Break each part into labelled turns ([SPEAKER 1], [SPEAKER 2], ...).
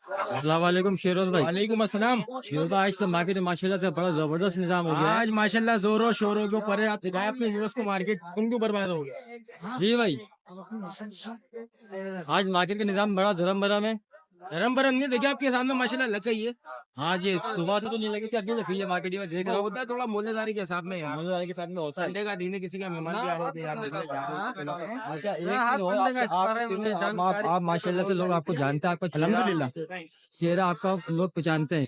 [SPEAKER 1] अस्सलाम वालेकुम शेरोज भाई।
[SPEAKER 2] वालेकुम अस्सलाम।
[SPEAKER 1] शेरोज भाई, आज तो मार्केट में माशाल्लाह से बड़ा जबरदस्त निजाम हो गया है।
[SPEAKER 2] आज माशाल्लाह जोरों शोरों के ऊपर है। आप दिखाए अपने व्यूअर्स को, मार्केट उनके ऊपर बर्बाद हो गया।
[SPEAKER 1] जी भाई, आज मार्केट का निजाम बड़ा धर्म भरम है।
[SPEAKER 2] धर्म परम नहीं, देखिए आपके सामने माशाल्लाह लग गई है।
[SPEAKER 1] हाँ जी, सुबह तो नहीं लगी थी, अभी लगी है मार्केट में, देख रहा हूँ।
[SPEAKER 2] होता है थोड़ा मोलेदारी के हिसाब में यार।
[SPEAKER 1] मुझे के साथ में होता है।
[SPEAKER 2] संडे का दिन है, किसी का मेहमान भी आ रहे थे यार।
[SPEAKER 1] अच्छा, एक चीज़ और, आप माशाल्लाह से लोग आपको जानते हैं, आपका
[SPEAKER 2] अल्हम्दुलिल्लाह।
[SPEAKER 1] चेहरा आपका लोग पहचानते हैं।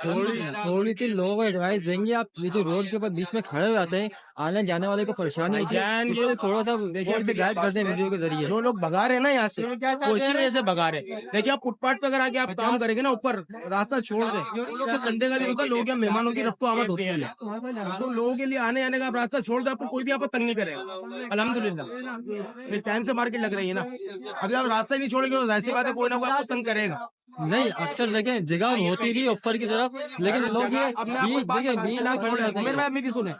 [SPEAKER 1] थोड़ी सी लोगों को एडवाइस देंगे आप, ये जो रोड के ऊपर बीच में खड़े हो जाते हैं, आने जाने वाले को परेशानी होती है, इससे थोड़ा सा
[SPEAKER 2] देखिए
[SPEAKER 1] गाइड करते हैं वीडियो के जरिए।
[SPEAKER 2] जो लोग भगा रहे हैं ना यहाँ से, वो इसी वजह से भगा रहे हैं। देखिए आप फुटपाथ पे अगर आके आप काम करेंगे ना, ऊपर रास्ता छोड़ दे, तो संडे का दिन होता है, लोग या मेहमानों की रफ्तो आमद होती है, तो लोगों के लिए आने जाने का आप रास्ता छोड़ दे, आपको कोई भी आपको तंग नहीं करेगा। अल्हम्दुलिल्लाह, एक टाइम से मार्केट लग रही है ना। अगर आप रास्ता ही नहीं छोड़ेंगे तो जाहिर सी बात है कोई ना कोई आपको तंग करेगा।
[SPEAKER 1] नहीं, अक्सर देखें जगह होती भी ऊपर की तरफ, लेकिन लोग ये
[SPEAKER 2] अब मैं आपको एक बात बताऊं, मेरे भाई मेरी सुने,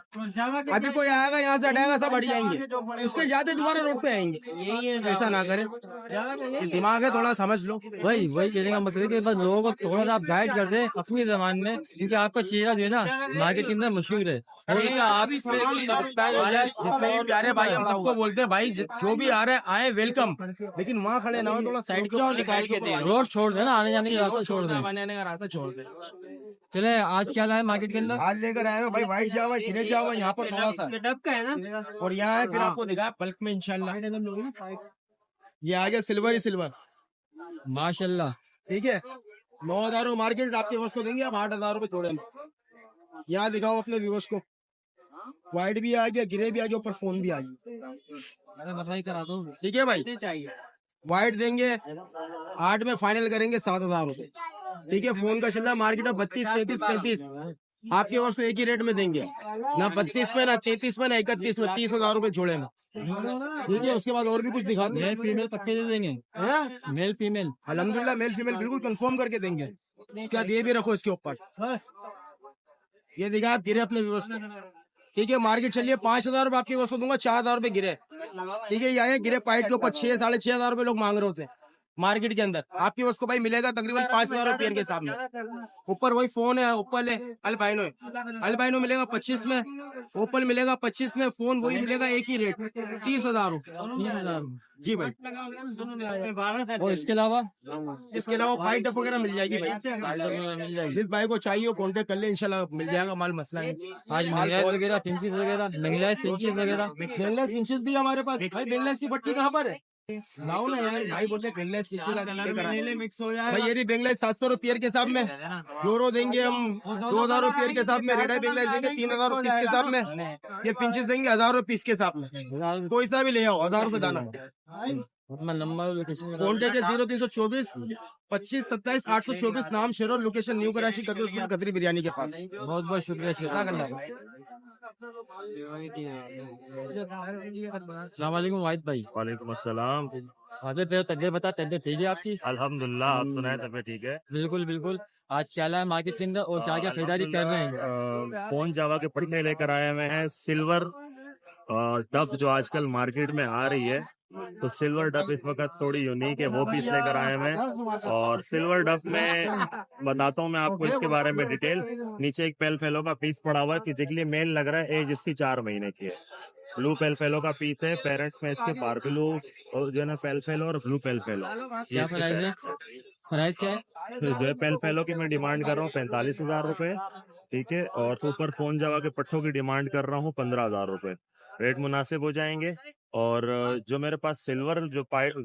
[SPEAKER 2] अभी कोई आएगा यहाँ से हटाएगा, सब हट जाएंगे, उसके जाते दोबारा रोड पे आएंगे। ऐसा ना करें, ये दिमाग है, थोड़ा समझ लो।
[SPEAKER 1] वही कहने का मतलब है कि बस लोगों को थोड़ा सा आप गाइड कर दे अपनी जबान में, क्योंकि आपका चेहरा जो है ना मार्केट के अंदर मशहूर है। आप
[SPEAKER 2] जितने भी प्यारे भाई, हम सबको बोलते हैं भाई, जो भी आ रहे हैं आए, वेलकम, लेकिन वहाँ खड़े ना हो, थोड़ा साइड के
[SPEAKER 1] रोड छोड़ देना, आने जाने का रास्ता छोड़ दे।
[SPEAKER 2] आने का रास्ता छोड़ दे।
[SPEAKER 1] चले, आज क्या लाए मार्केट के अंदर?
[SPEAKER 2] आज लेकर आए हो भाई व्हाइट जावा, गिरे जावा, यहाँ पर थोड़ा सा
[SPEAKER 1] डब का है ना,
[SPEAKER 2] और यहाँ है, फिर आपको दिखा बल्क में इंशाल्लाह। ये आ गया सिल्वर ही सिल्वर,
[SPEAKER 1] माशाल्लाह।
[SPEAKER 2] ठीक है। 9,000 मार्केट आपके व्यूअर्स को देंगे, आप 8,000 रुपए छोड़े। यहाँ दिखाओ अपने व्यूअर्स को, व्हाइट भी आ गया, गिरे भी आ गया, ऊपर फोन भी आ गया।
[SPEAKER 1] करा दो,
[SPEAKER 2] ठीक है भाई, व्हाइट देंगे 8 में, फाइनल करेंगे 7,000 रुपए। ठीक है, फोन का चल रहा है मार्केट में 32, 33, 35, आपके व्यूअर्स को एक ही रेट में देंगे, ना 32 में, ना 33 में, ना 31 में, 30,000 रुपए छोड़े में। ठीक है, उसके बाद और भी कुछ दिखा दो।
[SPEAKER 1] मेल फीमेल पक्के दे देंगे, मेल फीमेल।
[SPEAKER 2] अल्हम्दुलिल्लाह, मेल फीमेल बिल्कुल कंफर्म करके देंगे। इसके बाद ये भी रखो इसके ऊपर, ये दिखा आप गिरे अपने व्यूअर्स को। ठीक है, मार्केट चलिए 5,000 रुपए आपके व्यूअर्स को दूंगा, 4,000 रुपए गिरे। ठीक है, ये आए गिरे पाइट के ऊपर 6, 6,500 रुपए लोग मांग रहे होते हैं मार्केट के अंदर, आपकी उसको भाई मिलेगा तकरीबन 5,000 रुपये के हिसाब में। ऊपर वही फोन है, ऊपर है अल्बाइनो मिलेगा 25 में, ओपल मिलेगा 25 में, फोन वही मिलेगा एक ही रेट 30,000 रुपये। जी भाई,
[SPEAKER 1] और इसके अलावा
[SPEAKER 2] फाइट वगैरह मिल जाएगी भाई। जिस भाई को चाहिए कॉन्टेक्ट कर ले, इंशाल्लाह मिल जाएगा माल, मसला है।
[SPEAKER 1] आज महिलाएं वगैरह, फिंचेस वगैरह, महिलाएं फिंचेस वगैरह,
[SPEAKER 2] बेललेस इंचेस भी हमारे पास भाई। बेललेस की पट्टी कहाँ पर है? लाओ ना यार, भाई बोलते बेंगलेस मिक्स हो जाए भाई। ये रही बेंगलेस 700 रुपये के हिसाब में, यूरो देंगे हम 2,000 रुपये के हिसाब में, रेडा बेंगलेस देंगे 3,000 रुपये के हिसाब में, ये फिंचेस देंगे 1,000 रुपये के हिसाब में। कोई सा भी ले आओ, 1,000 रुपये दाना।
[SPEAKER 1] नंबर
[SPEAKER 2] कॉन्टेक्ट है 0324 25 27 824, नाम शेरो, लोकेशन न्यू कराची, कदरी बिरयानी के पास।
[SPEAKER 1] बहुत बहुत शुक्रिया। अस्सलाम वालेकुम वाहिद भाई।
[SPEAKER 3] वालेकुम अस्सलाम।
[SPEAKER 1] तबियत बता, तबियत ठीक है आपकी?
[SPEAKER 3] अल्हम्दुलिल्लाह, आप सुनाए तबियत ठीक है?
[SPEAKER 1] बिल्कुल। आज क्या लाए मार्केट के अंदर और क्या क्या खरीदारी कर रहे हैं?
[SPEAKER 3] फोन जावा के पट्टे लेकर आए हुए हैं, सिल्वर डब जो आजकल मार्केट में आ रही है, तो सिल्वर डब इस वक्त थोड़ी यूनिक है, वो पीस लेकर आए हुए हैं। और सिल्वर डब में बताता हूँ मैं आपको इसके बारे में डिटेल। नीचे एक पेल फेलो का पीस पड़ा हुआ है, फिजिकली मेल लग रहा है, एज इसकी 4 महीने की है। ब्लू पेल फेलो का पीस है, पेरेंट्स में इसके बारबेलू और जो है ना पेल फेलो और ब्लू पेल फेलो।
[SPEAKER 1] क्या प्राइस क्या है?
[SPEAKER 3] जो है पेल फेलो की मैं डिमांड कर रहा हूँ 45,000 रुपए, ठीक है। और ऊपर फोन जावा के पट्टों की डिमांड कर रहा हूँ 15,000 रुपए, रेट मुनासिब हो जाएंगे। और जो मेरे पास सिल्वर जो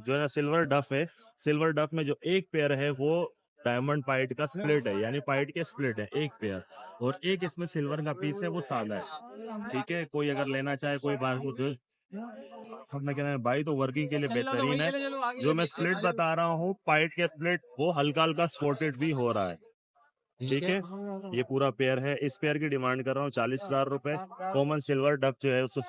[SPEAKER 3] है ना सिल्वर डफ है, सिल्वर डफ में जो एक पेयर है वो डायमंड पाइट का स्प्लिट है, यानी पाइट के स्प्लिट है एक पेयर, और एक इसमें सिल्वर का पीस है वो सादा है। ठीक है, कोई अगर लेना चाहे, कोई बार मैं कह रहा है भाई, तो वर्किंग के लिए बेहतरीन है। जो मैं स्प्लिट बता रहा हूँ, पाइट के स्प्लिट, वो हल्का हल्का स्पॉटेड भी हो रहा है। ठीक है, ये पूरा पेयर है। इस पेयर की डिमांड कर रहा हूँ 40,000 रुपए। कॉमन सिल्वर डब जो है उसको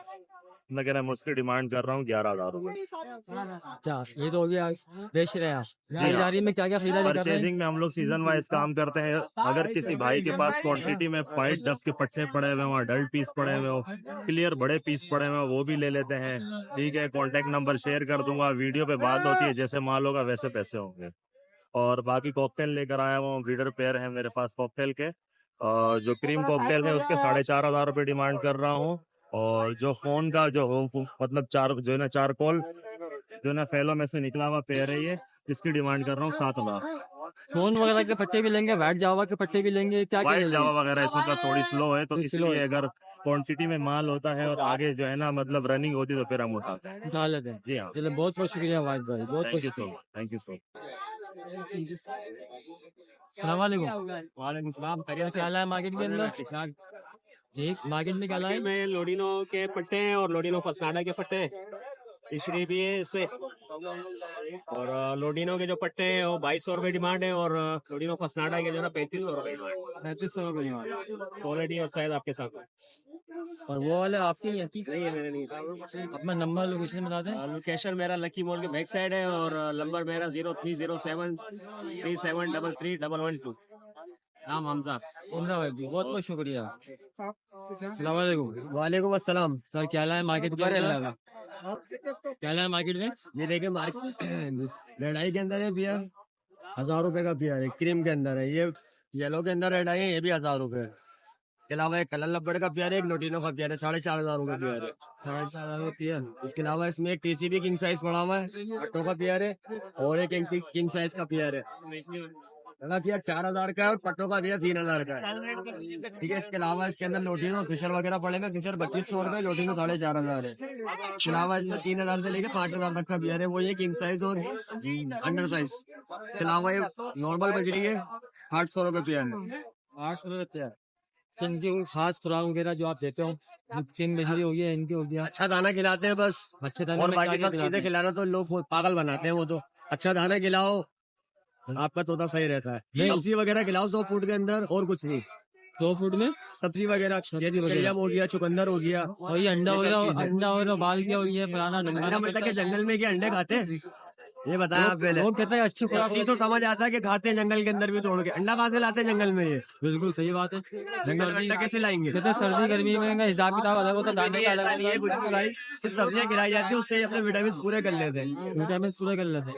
[SPEAKER 3] मैं कह रहा हूँ उसकी डिमांड कर रहा हूँ 11,000 रुपए।
[SPEAKER 1] अच्छा, ये तो हो गया बेच रहे हैं आप। खरीदारी में क्या क्या खरीदारी कर रहे हैं?
[SPEAKER 3] परचेजिंग में हम लोग सीजन वाइज काम करते हैं। अगर किसी भाई के पास क्वांटिटी में पाइट डब के पट्टे पड़े हुए हो, अडल्ट पीस पड़े हुए हो, क्लियर बड़े पीस पड़े हुए हो, वो भी ले लेते हैं। ठीक है, कॉन्टेक्ट नंबर शेयर कर दूंगा, वीडियो पे बात होती है, जैसे माल होगा वैसे पैसे होंगे। और बाकी कॉकटेल लेकर आया हूँ, ब्रीडर पेयर है मेरे पास कॉकटेल के। जो क्रीम कॉकटेल है उसके 4,500 रुपये डिमांड कर रहा हूँ। और जो फोन का जो मतलब चारकोल जो ना फैलो में से निकला हुआ पेयर है, ये इसकी डिमांड कर रहा हूँ 7,000।
[SPEAKER 1] फोन वगैरह के पट्टे भी लेंगे, वाइट जावा के पट्टे भी लेंगे, क्या क्या
[SPEAKER 3] वाइट
[SPEAKER 1] लेंगे?
[SPEAKER 3] जावा वगैरह इसमें का थोड़ी स्लो है, तो
[SPEAKER 1] थोड़ी slow
[SPEAKER 3] इसलिए
[SPEAKER 1] है।
[SPEAKER 3] अगर क्वांटिटी में माल होता है और आगे जो है ना मतलब रनिंग होती तो फिर हम उठाते हैं।
[SPEAKER 1] उठा लेते हैं।
[SPEAKER 3] जी हाँ,
[SPEAKER 1] चलो बहुत बहुत शुक्रिया वाइट भाई, बहुत बहुत
[SPEAKER 3] थैंक यू सो
[SPEAKER 1] शुक्रिया।
[SPEAKER 3] Much, thank you so much.
[SPEAKER 1] अस्सलाम वालेकुम। वालेकुम सलाम। क्या हाल है मार्केट के अंदर? ठीक, मार्केट में क्या हाल है?
[SPEAKER 4] में लोडिनो के पट्टे हैं और लोडिनो फसनाडा के पट्टे हैं। तीसरी भी है इसमें। और लोडिनो के जो पट्टे हैं वो 2,200 रुपए डिमांड है, और लोडिनो फसनाडा के जो है 3,500 रुपए डिमांड।
[SPEAKER 1] 3500 रुपये।
[SPEAKER 4] क्वालिटी और साइज आपके साथ।
[SPEAKER 1] और वो वाले आपके ही हैं?
[SPEAKER 4] नहीं है मेरे नहीं।
[SPEAKER 1] अपना नंबर लोकेशन बता दें।
[SPEAKER 4] लोकेशन मेरा लकी मॉल के बैक साइड है, और नंबर मेरा 0307 3733 नाम हमजा।
[SPEAKER 1] उमरा भाई, बहुत बहुत शुक्रिया। अस्सलाम वालेकुम।
[SPEAKER 5] वालेकुम अस्सलाम।
[SPEAKER 1] सर क्या हाल है मार्केट के अंदर? क्या हाल है मार्केट में?
[SPEAKER 5] ये देखिए मार्केट लड़ाई के अंदर है बियर 1,000 रुपए का बियर है, क्रीम के अंदर है। ये येलो के अंदर लड़ाई है, ये भी 1,000 रुपए है। इसके अलावा एक कलर लब्बड़ का बियर है, एक लोटिनो का बियर है, 4,500 रुपए बियर है।
[SPEAKER 1] 4,500 रुपये।
[SPEAKER 5] इसके अलावा इसमें एक टीसीबी किंग साइज पड़ा हुआ है, अट्टो का बियर है, और एक किंग साइज का बियर है। बड़ा बियर 4,000 का है और पट्टो का बियर 3,000 का है। ठीक है, इसके अलावा इसके अंदर लोटिनो फिशर वगैरह पड़े हैं। फिशर 2,200 रुपए, लोटिनो 4,500 है। इसके अलावा इसमें 3,000 से लेकर 5,000 तक का बियर है, वो ये किंग साइज और अंडर साइज। इसके अलावा ये नॉर्मल बजरी है, 800 रुपए बियर है।
[SPEAKER 1] 800 रुपये। तो इनकी कोई खास खुराक वगैरह जो आप देते हो? किन मछली हो गया, इनकी हो गया?
[SPEAKER 5] अच्छा दाना खिलाते हैं बस,
[SPEAKER 1] अच्छे दाने
[SPEAKER 5] और
[SPEAKER 1] में
[SPEAKER 5] बाकी
[SPEAKER 1] क्या
[SPEAKER 5] सब
[SPEAKER 1] क्या
[SPEAKER 5] चीजें
[SPEAKER 1] खिलाते हैं?
[SPEAKER 5] खिलाना तो लोग पागल बनाते हैं। वो तो अच्छा दाना खिलाओ, आपका तोता सही रहता है। सब्जी वगैरह खिलाओ 100 फूट के अंदर, और कुछ नहीं।
[SPEAKER 1] 2 फुट में
[SPEAKER 5] सब्जी वगैरह जैसे शलजम हो गया, चुकंदर हो गया।
[SPEAKER 1] और ये अंडा
[SPEAKER 5] ये सब
[SPEAKER 1] वगैरह,
[SPEAKER 5] चीजें।
[SPEAKER 1] अंडा वगैरह बाल के, और ये फलाना
[SPEAKER 5] अंडा मतलब के जंगल में क्या अंडे खाते हैं? ये बताया आप पहले।
[SPEAKER 1] लोग कहते हैं अच्छी खुराक
[SPEAKER 5] सब्जी तो समझ आता है कि खाते हैं जंगल के अंदर भी तोड़ के, अंडा कहाँ से लाते हैं जंगल में? ये
[SPEAKER 1] बिल्कुल सही बात है।
[SPEAKER 5] जंगल में अंडा कैसे लाएंगे?
[SPEAKER 1] कहते हैं सर्दी गर्मी में का हिसाब किताब अलग होता है, दाने
[SPEAKER 5] नहीं,
[SPEAKER 1] का
[SPEAKER 5] ऐसा नहीं है
[SPEAKER 1] अलग
[SPEAKER 5] कुछ भी भाई। कुछ सब्जियां खिलाई जाती है, उससे अपने विटामिन पूरे कर लेते हैं।
[SPEAKER 1] विटामिन पूरे कर लेते हैं।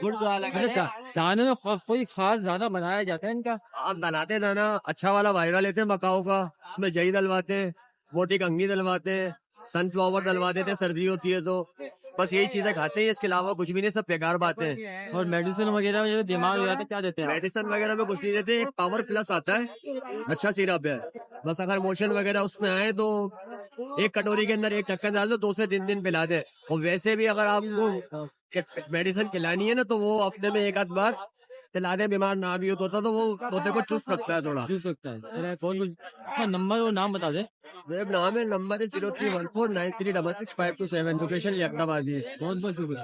[SPEAKER 1] अच्छा, दाने में कोई खास दाना बनाया जाता है इनका?
[SPEAKER 5] आप बनाते हैं दाना, अच्छा वाला वायरा लेते हैं मकाओ का, उसमें जई डलवाते हैं, मोटी कंघी डलवाते हैं, सनफ्लावर डलवा देते हैं सर्दी होती है तो। बस यही चीजें खाते हैं, इसके अलावा कुछ भी नहीं, सब बेकार बातें हैं।
[SPEAKER 1] और मेडिसिन वगैरह में जो दिमाग हो जाता है क्या देते हैं आप?
[SPEAKER 5] मेडिसिन वगैरह में कुछ नहीं देते, एक पावर प्लस आता है, अच्छा सिरप है। बस अगर मोशन वगैरह उसमें आए तो एक कटोरी के अंदर एक ढक्कन डाल दो, 2 से 3 दिन पिला दे। और वैसे भी अगर आपको मेडिसिन खिलानी है ना, तो वो हफ्ते में 1 आध बार खिला दे, बीमार ना भी हो तो वो तोते को चुस्त रखता है थोड़ा।
[SPEAKER 1] हो सकता है। चलो, कौन आपका नंबर और नाम बता दे।
[SPEAKER 5] मेरा नाम है, नंबर है 031493666527, लोकेशन लियाकताबाद है।
[SPEAKER 1] बहुत बहुत शुक्रिया।